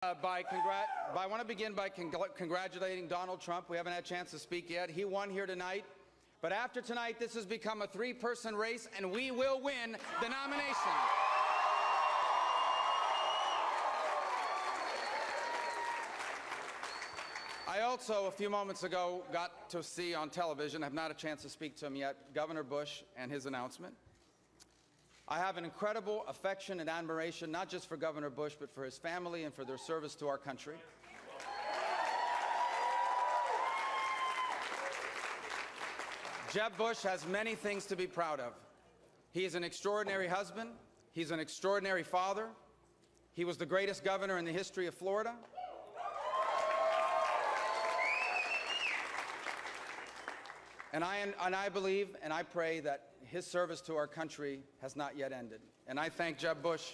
I want to begin by congratulating Donald Trump. We haven't had a chance to speak yet. He won here tonight. But after tonight, this has become a three-person race, and we will win the nomination. I also, a few moments ago, got to see on television, I have not had a chance to speak to him yet, Governor Bush and his announcement. I have an incredible affection and admiration, not just for Governor Bush, but for his family and for their service to our country. Jeb Bush has many things to be proud of. He is an extraordinary husband. He's an extraordinary father. He was the greatest governor in the history of Florida. And I believe and I pray that his service to our country has not yet ended. And I thank Jeb Bush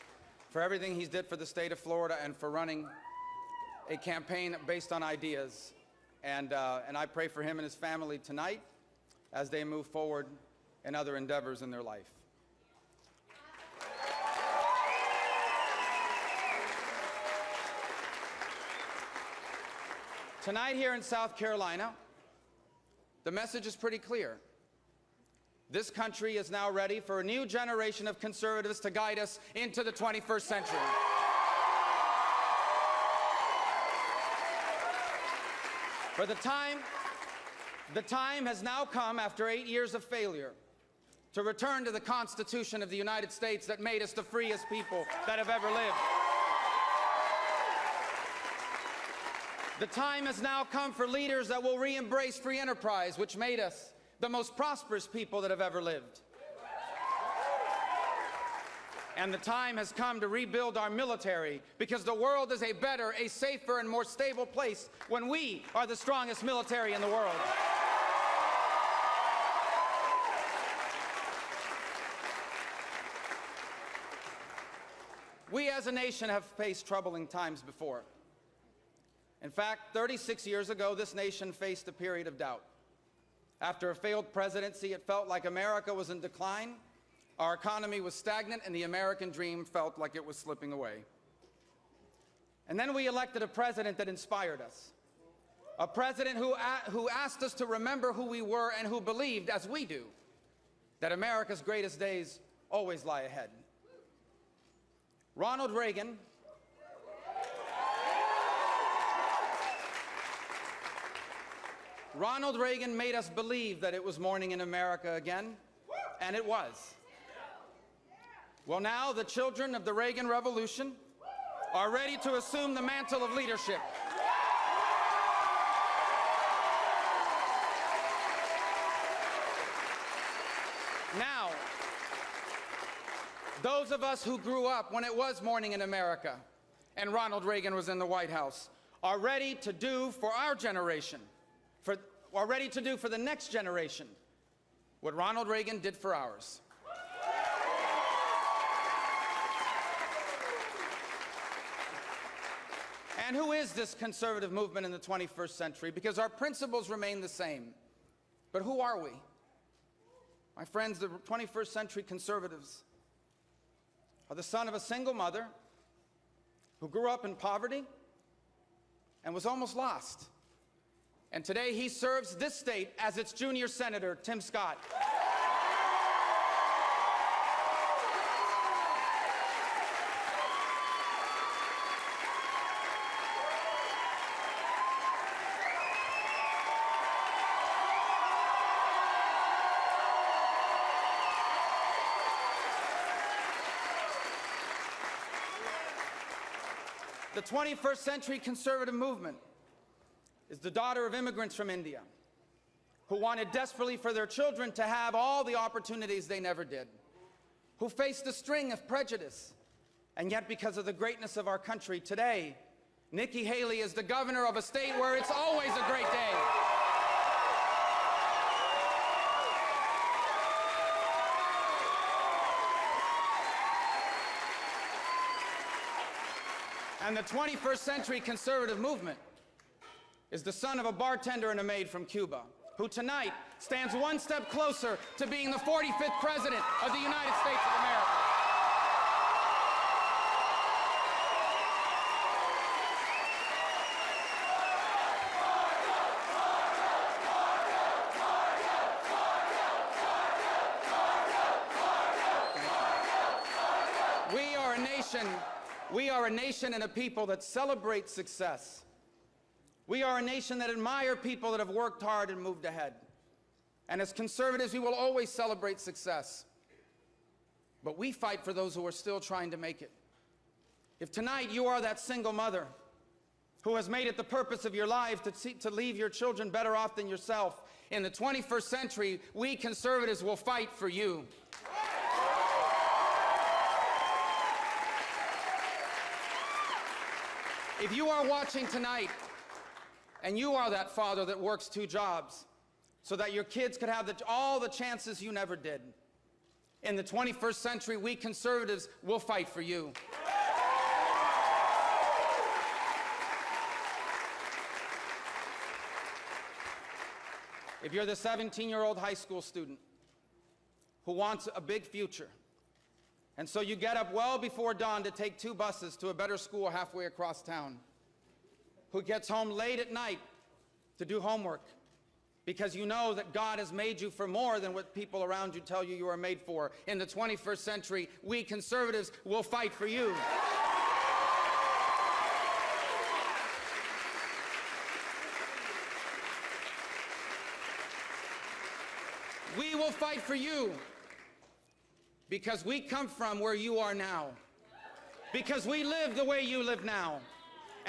for everything he's did for the state of Florida and for running a campaign based on ideas. And I pray for him and his family tonight as they move forward in other endeavors in their life. Tonight here in South Carolina, the message is pretty clear. This country is now ready for a new generation of conservatives to guide us into the 21st century. For the time has now come, after 8 years of failure, to return to the Constitution of the United States that made us the freest people that have ever lived. The time has now come for leaders that will re-embrace free enterprise, which made us the most prosperous people that have ever lived. And the time has come to rebuild our military, because the world is a better, a safer, and more stable place when we are the strongest military in the world. We as a nation have faced troubling times before. In fact, 36 years ago, this nation faced a period of doubt. After a failed presidency, it felt like America was in decline, our economy was stagnant, and the American dream felt like it was slipping away. And then we elected a president that inspired us, a president who asked us to remember who we were and who believed, as we do, that America's greatest days always lie ahead. Ronald Reagan made us believe that it was morning in America again, and it was. Well, now the children of the Reagan Revolution are ready to assume the mantle of leadership. Now, those of us who grew up when it was morning in America and Ronald Reagan was in the White House are ready to do for our generation, are ready to do for the next generation what Ronald Reagan did for ours. And who is this conservative movement in the 21st century? Because our principles remain the same. But who are we? My friends, the 21st century conservatives are the son of a single mother who grew up in poverty and was almost lost. And today he serves this state as its junior senator, Tim Scott. The 21st century conservative movement is the daughter of immigrants from India who wanted desperately for their children to have all the opportunities they never did, who faced a string of prejudice, and yet because of the greatness of our country today, Nikki Haley is the governor of a state where it's always a great day. And the 21st century conservative movement is the son of a bartender and a maid from Cuba, who tonight stands one step closer to being the 45th president of the United States of America. a nation and a people that celebrate success. We are a nation that admire people that have worked hard and moved ahead. And as conservatives, we will always celebrate success. But we fight for those who are still trying to make it. If tonight you are that single mother who has made it the purpose of your life to leave your children better off than yourself, in the 21st century, we conservatives will fight for you. If you are watching tonight and you are that father that works 2 jobs so that your kids could have all the chances you never did, in the 21st century, we conservatives will fight for you. If you're the 17-year-old high school student who wants a big future, and so you get up well before dawn to take 2 buses to a better school halfway across town, who gets home late at night to do homework because you know that God has made you for more than what people around you tell you you are made for, in the 21st century, we conservatives will fight for you. We will fight for you because we come from where you are now, because we live the way you live now,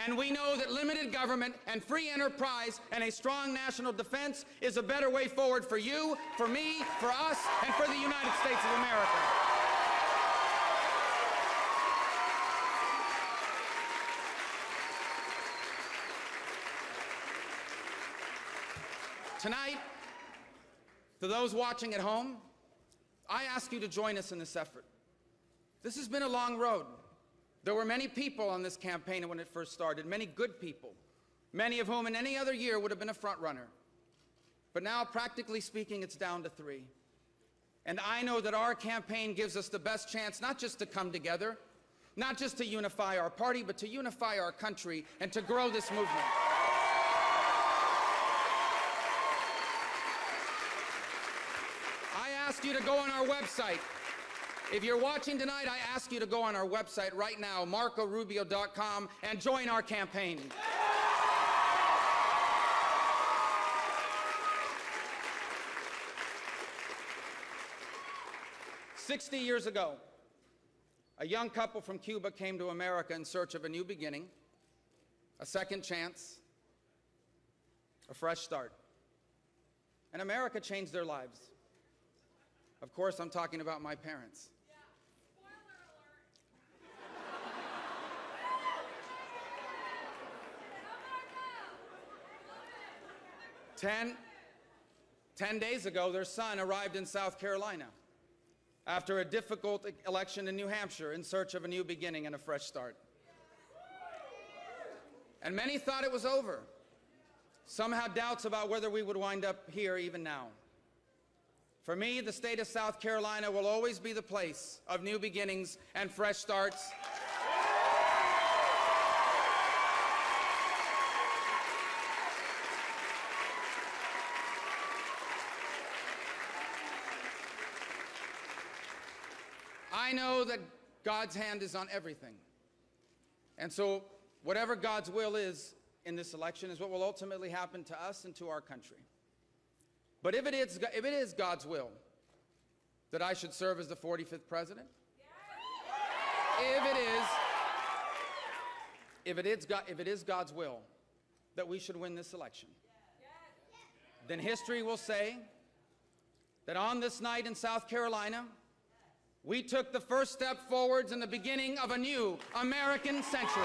and we know that limited government and free enterprise and a strong national defense is a better way forward for you, for me, for us, and for the United States of America. Tonight, to those watching at home, I ask you to join us in this effort. This has been a long road. There were many people on this campaign when it first started, many good people, many of whom in any other year would have been a front runner. But now, practically speaking, it's down to 3. And I know that our campaign gives us the best chance not just to come together, not just to unify our party, but to unify our country and to grow this movement. I ask you to go on our website. If you're watching tonight, I ask you to go on our website right now, marcorubio.com, and join our campaign. "60 years ago, a young couple from Cuba came to America in search of a new beginning, a second chance, a fresh start. And America changed their lives. Of course, I'm talking about my parents. Yeah. Spoiler alert. 10 days ago, their son arrived in South Carolina after a difficult election in New Hampshire in search of a new beginning and a fresh start. And many thought it was over. Some had doubts about whether we would wind up here even now. For me, the state of South Carolina will always be the place of new beginnings and fresh starts. I know that God's hand is on everything. And so whatever God's will is in this election is what will ultimately happen to us and to our country. But if it is God's will that I should serve as the 45th president, if it is God's will that we should win this election, then history will say that on this night in South Carolina, we took the first step forwards in the beginning of a new American century.